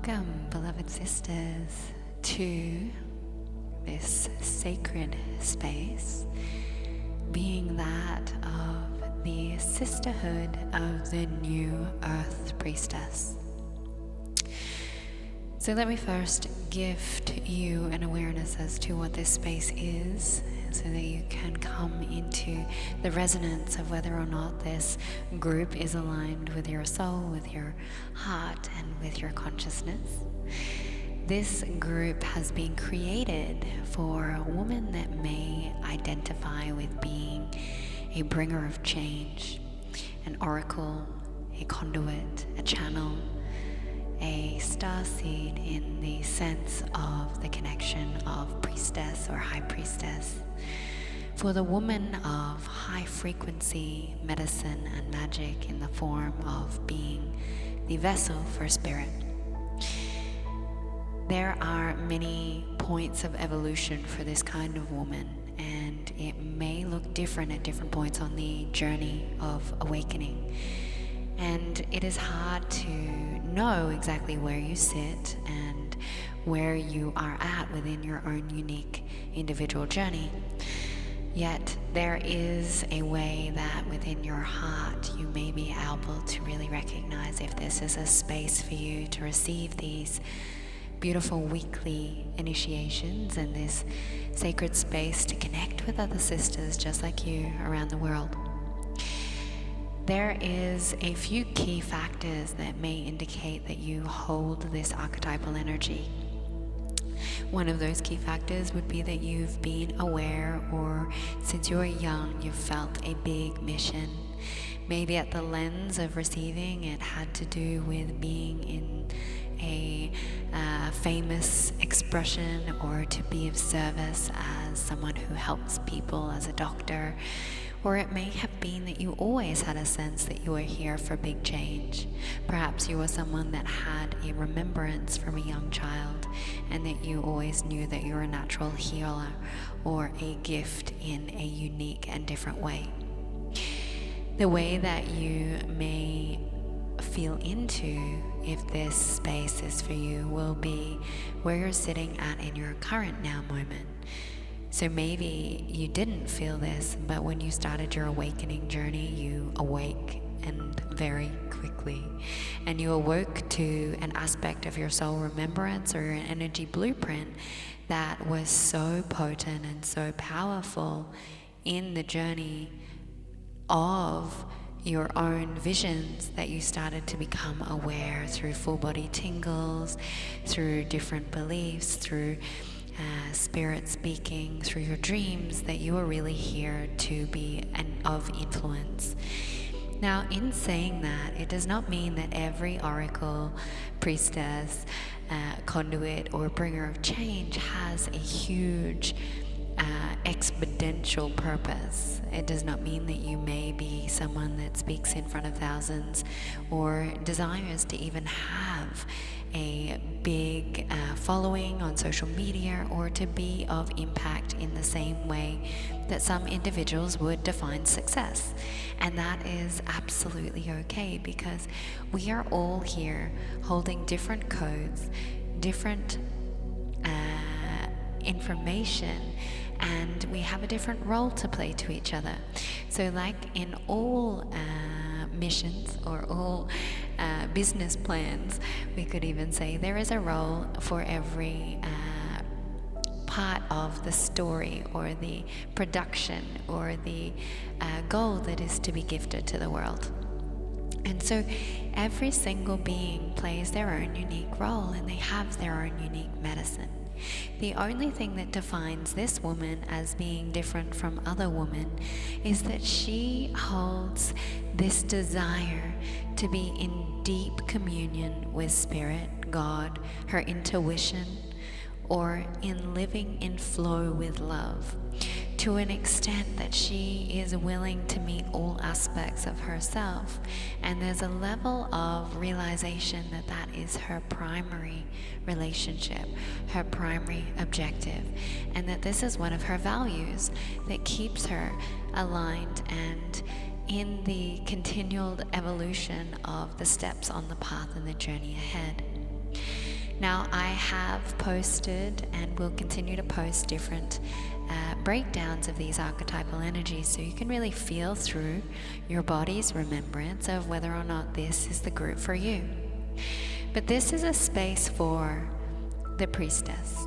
Welcome, beloved sisters, to this sacred space, being that of the Sisterhood of the new Earth Priestess. So let me first gift you an awareness as to what this space is, so that you can come into the resonance of whether or not this group is aligned with your soul, with your heart, and with your consciousness. This group has been created for a woman that may identify with being a bringer of change, an oracle, a conduit, a channel, a starseed in the sense of the connection of priestess or high priestess. For the woman of high frequency medicine and magic in the form of being the vessel for spirit. There are many points of evolution for this kind of woman, and it may look different at different points on the journey of awakening. And it is hard to know exactly where you sit and where you are at within your own unique individual journey. Yet there is a way that within your heart you may be able to really recognize if this is a space for you to receive these beautiful weekly initiations and this sacred space to connect with other sisters just like you around the world. There is a few key factors that may indicate that you hold this archetypal energy. One of those key factors would be that you've been aware, or since you were young, you've felt a big mission. Maybe at the lens of receiving, it had to do with being in a famous expression, or to be of service as someone who helps people, as a doctor. Or it may have been that you always had a sense that you were here for big change. Perhaps you were someone that had a remembrance from a young child, and that you always knew that you were a natural healer or a gift in a unique and different way. The way that you may feel into if this space is for you will be where you're sitting at in your current now moment. So maybe you didn't feel this, but when you started your awakening journey, you awakened very quickly. And you awoke to an aspect of your soul remembrance or your energy blueprint that was so potent and so powerful in the journey of your own visions that you started to become aware through full body tingles, through different beliefs, through spirit speaking, through your dreams, that you are really here to be of influence. Now, in saying that, it does not mean that every oracle, priestess, conduit, or bringer of change has a huge exponential purpose. It does not mean that you may be someone that speaks in front of thousands or desires to even have a big following on social media, or to be of impact in the same way that some individuals would define success. And that is absolutely okay, because we are all here holding different codes, different information, and we have a different role to play to each other. So like in all missions or all business plans, we could even say there is a role for every part of the story or the production or the goal that is to be gifted to the world. And so every single being plays their own unique role, and they have their own unique medicine. The only thing that defines this woman as being different from other women is that she holds this desire to be in deep communion with Spirit, God, her intuition, or in living in flow with love, to an extent that she is willing to meet all aspects of herself. And there's a level of realization that that is her primary relationship, her primary objective, and that this is one of her values that keeps her aligned and in the continual evolution of the steps on the path and the journey ahead. Now, I have posted and will continue to post different breakdowns of these archetypal energies so you can really feel through your body's remembrance of whether or not this is the group for you. But this is a space for the priestess,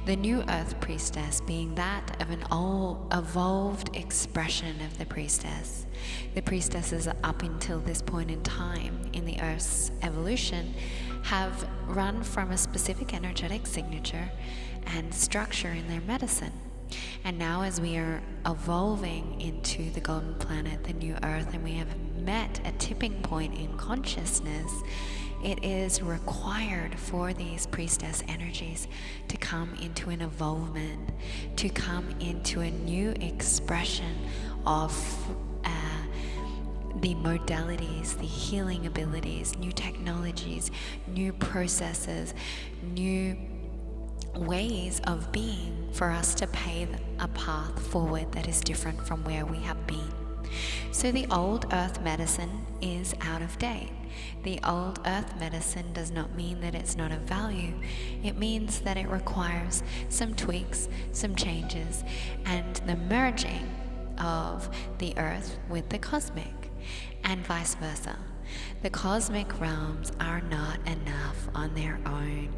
the new Earth Priestess being that of an old, evolved expression of the priestess. The priestesses up until this point in time in the Earth's evolution have run from a specific energetic signature and structure in their medicine. And now as we are evolving into the golden planet, the new Earth, and we have met a tipping point in consciousness, it is required for these priestess energies to come into an evolvement, to come into a new expression of the modalities, the healing abilities, new technologies, new processes, new ways of being for us to pave a path forward that is different from where we have been. So the old earth medicine is out of date. The old earth medicine does not mean that it's not of value. It means that it requires some tweaks, some changes, and the merging of the earth with the cosmic, and vice versa. The cosmic realms are not enough on their own.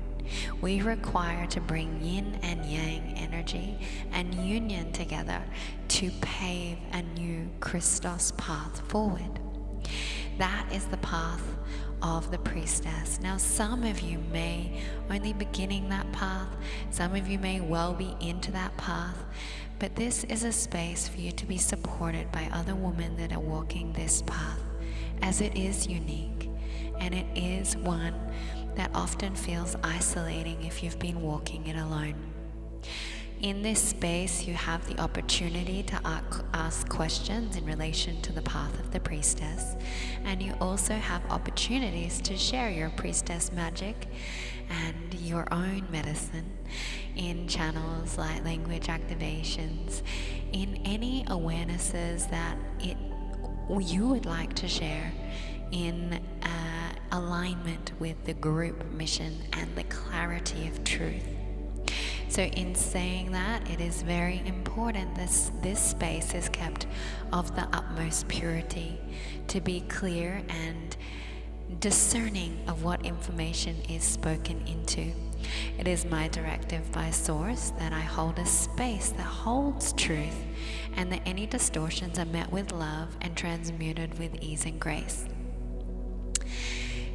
We require to bring yin and yang energy and union together to pave a new Christos path forward. That is the path of the priestess. Now, some of you may only be beginning that path, some of you may well be into that path, but this is a space for you to be supported by other women that are walking this path, as it is unique, and it is one that often feels isolating if you've been walking it alone. In this space, you have the opportunity to ask questions in relation to the path of the priestess, and you also have opportunities to share your priestess magic and your own medicine in channels like language activations, in any awarenesses that you would like to share in alignment with the group mission and the clarity of truth. So in saying that, it is very important that this space is kept of the utmost purity, to be clear and discerning of what information is spoken into. It is my directive by Source that I hold a space that holds truth, and that any distortions are met with love and transmuted with ease and grace.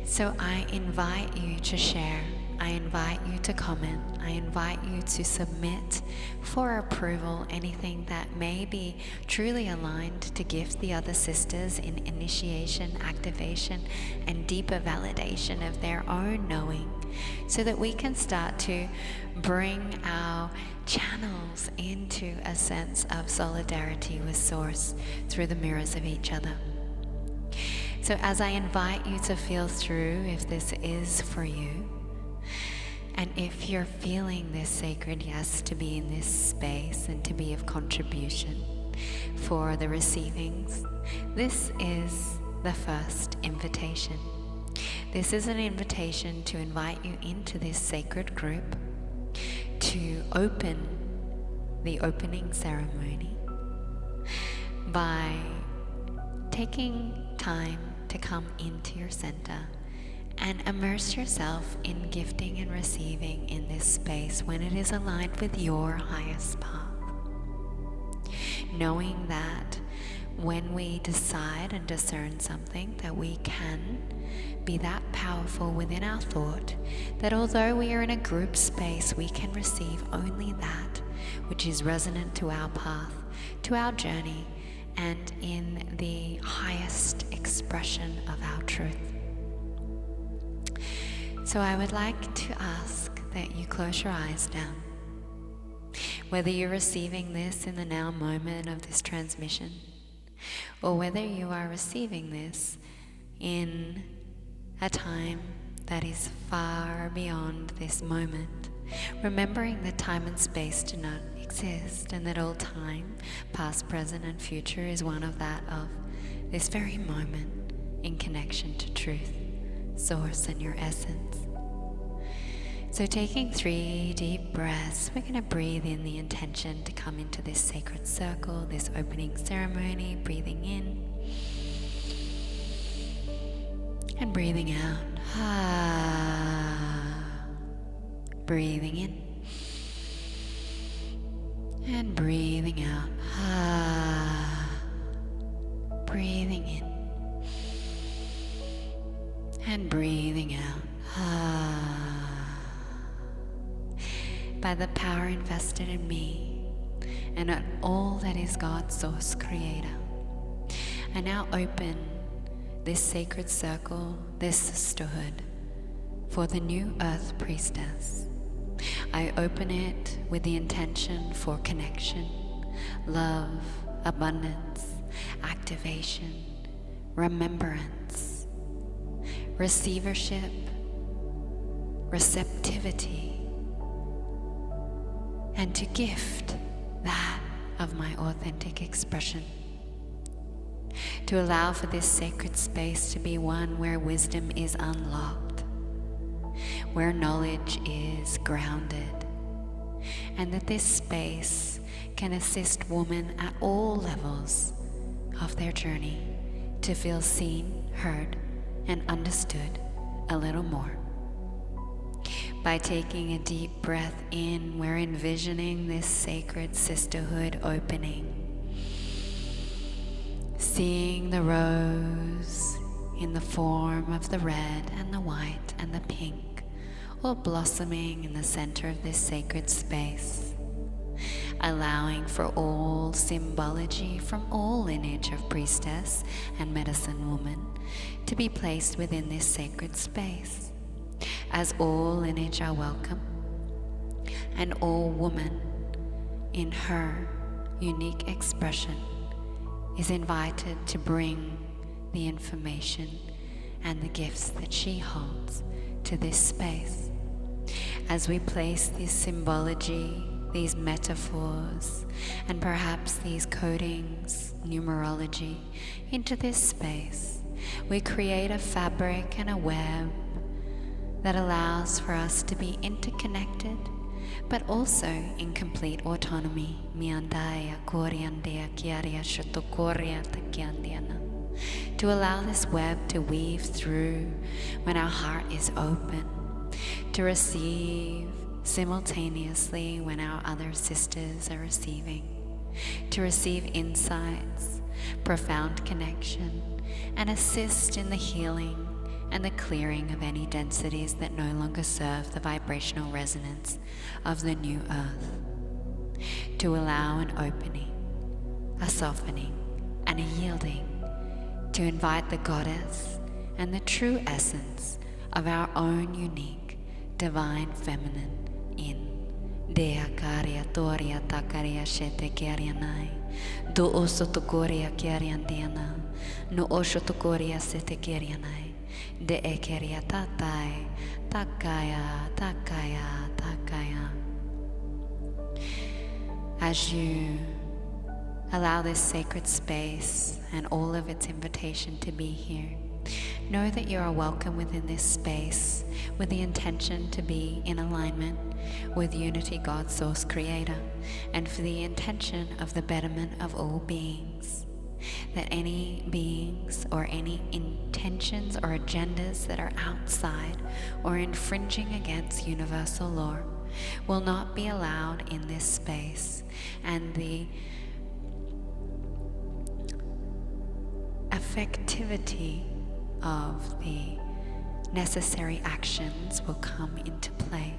So I invite you to share, I invite you to comment, I invite you to submit for approval anything that may be truly aligned to gift the other sisters in initiation, activation, and deeper validation of their own knowing, so that we can start to bring our channels into a sense of solidarity with Source through the mirrors of each other. So as I invite you to feel through if this is for you, and if you're feeling this sacred yes to be in this space and to be of contribution for the receivings, this is the first invitation. This is an invitation to invite you into this sacred group, to open the opening ceremony by taking time to come into your center and immerse yourself in gifting and receiving in this space when it is aligned with your highest path. Knowing that when we decide and discern something, that we can be that powerful within our thought, that although we are in a group space, we can receive only that which is resonant to our path, to our journey, and in the highest expression of our truth. So I would like to ask that you close your eyes now. Whether you're receiving this in the now moment of this transmission, or whether you are receiving this in a time that is far beyond this moment, remembering that time and space do not exist, and that all time, past, present, and future is one of that of this very moment in connection to truth, Source, and your essence. So taking 3 deep breaths, we're going to breathe in the intention to come into this sacred circle, this opening ceremony, breathing in and breathing out. Breathing in and breathing out. Breathing in and breathing out. By the power invested in me and in all that is God's source creator, I now open this sacred circle, this sisterhood, for the new Earth Priestess. I open it with the intention for connection, love, abundance, activation, remembrance, receivership, receptivity, and to gift that of my authentic expression. To allow for this sacred space to be one where wisdom is unlocked, where knowledge is grounded, and that this space can assist women at all levels of their journey to feel seen, heard, and understood a little more. By taking a deep breath in, we're envisioning this sacred sisterhood opening. Seeing the rose in the form of the red and the white and the pink, all blossoming in the center of this sacred space. Allowing for all symbology from all lineage of priestess and medicine woman to be placed within this sacred space, as all lineage are welcome, and all woman in her unique expression is invited to bring the information and the gifts that she holds to this space. As we place this symbology, these metaphors, and perhaps these codings, numerology, into this space, we create a fabric and a web that allows for us to be interconnected, but also in complete autonomy. To allow this web to weave through when our heart is open, to receive simultaneously when our other sisters are receiving, to receive insights, profound connection, and assist in the healing and the clearing of any densities that no longer serve the vibrational resonance of the new earth. To allow an opening, a softening, and a yielding, to invite the goddess and the true essence of our own unique divine feminine in. Dea karia toria takaria shete kiarianai, do oso tokoria kiariandiana, no osho tokoria sete kiarianai. De ekeria tatai, takaya, takaya, takaya. As you allow this sacred space and all of its invitation to be here, know that you are welcome within this space with the intention to be in alignment with Unity God Source Creator, and for the intention of the betterment of all beings. That any beings or any intentions or agendas that are outside or infringing against universal law will not be allowed in this space, and the effectivity of the necessary actions will come into play.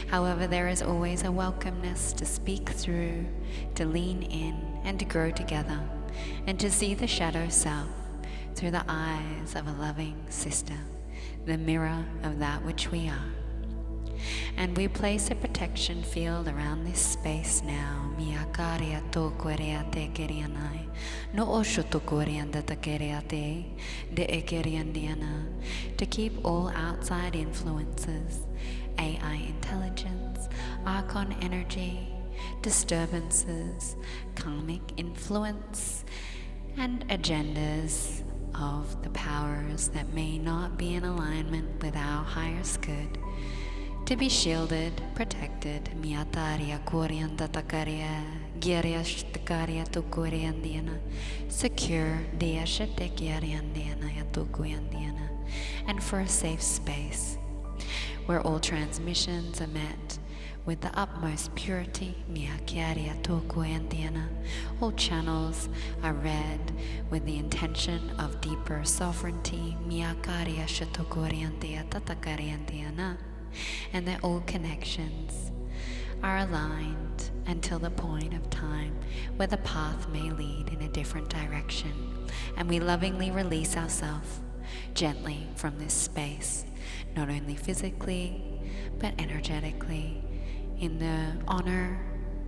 However, there is always a welcomeness to speak through, to lean in, and to grow together, and to see the shadow self through the eyes of a loving sister, the mirror of that which we are. And we place a protection field around this space now. To keep all outside influences, AI intelligence, Archon energy, disturbances, karmic influence, and agendas of the powers that may not be in alignment with our highest good to be shielded, protected, miataria koriandatakaria, giariashtakaria tukuriandiana, secure, diashatekiariandiana yatukuyandiana, and for a safe space where all transmissions are met with the utmost purity, miakiaria tokuyandiana. All channels are read with the intention of deeper sovereignty, miakaria shatokuriandia tatakariandiana, and that all connections are aligned until the point of time where the path may lead in a different direction, and we lovingly release ourselves gently from this space, not only physically but energetically, in the honor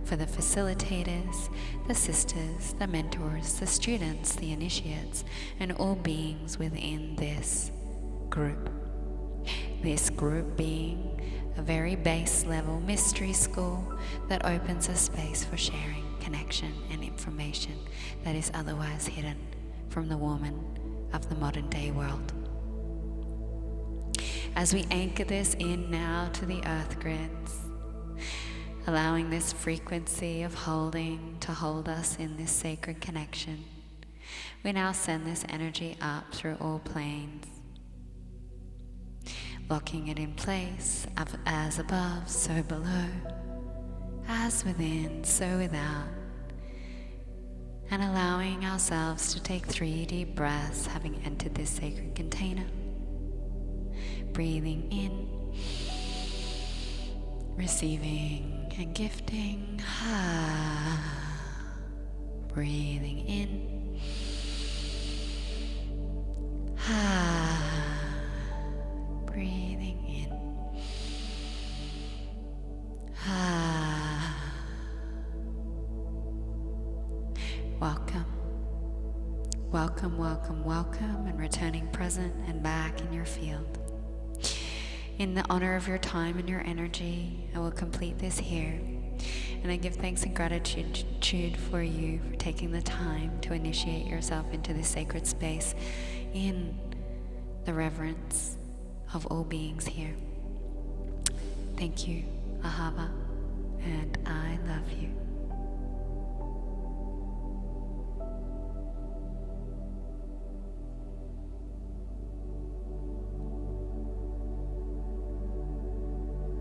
for the facilitators, the sisters, the mentors, the students, the initiates, and all beings within this group. This group being a very base level mystery school that opens a space for sharing, connection, and information that is otherwise hidden from the woman of the modern day world. As we anchor this in now to the earth grids, allowing this frequency of holding to hold us in this sacred connection, we now send this energy up through all planes, locking it in place, as above, so below, as within, so without, and allowing ourselves to take 3 deep breaths, having entered this sacred container. Breathing in, receiving and gifting. Breathing in. Breathing in. Welcome. Welcome, welcome, welcome, and returning present and back in your field. In the honor of your time and your energy, I will complete this here. And I give thanks and gratitude for you for taking the time to initiate yourself into this sacred space in the reverence of all beings here. Thank you, Ahava, and I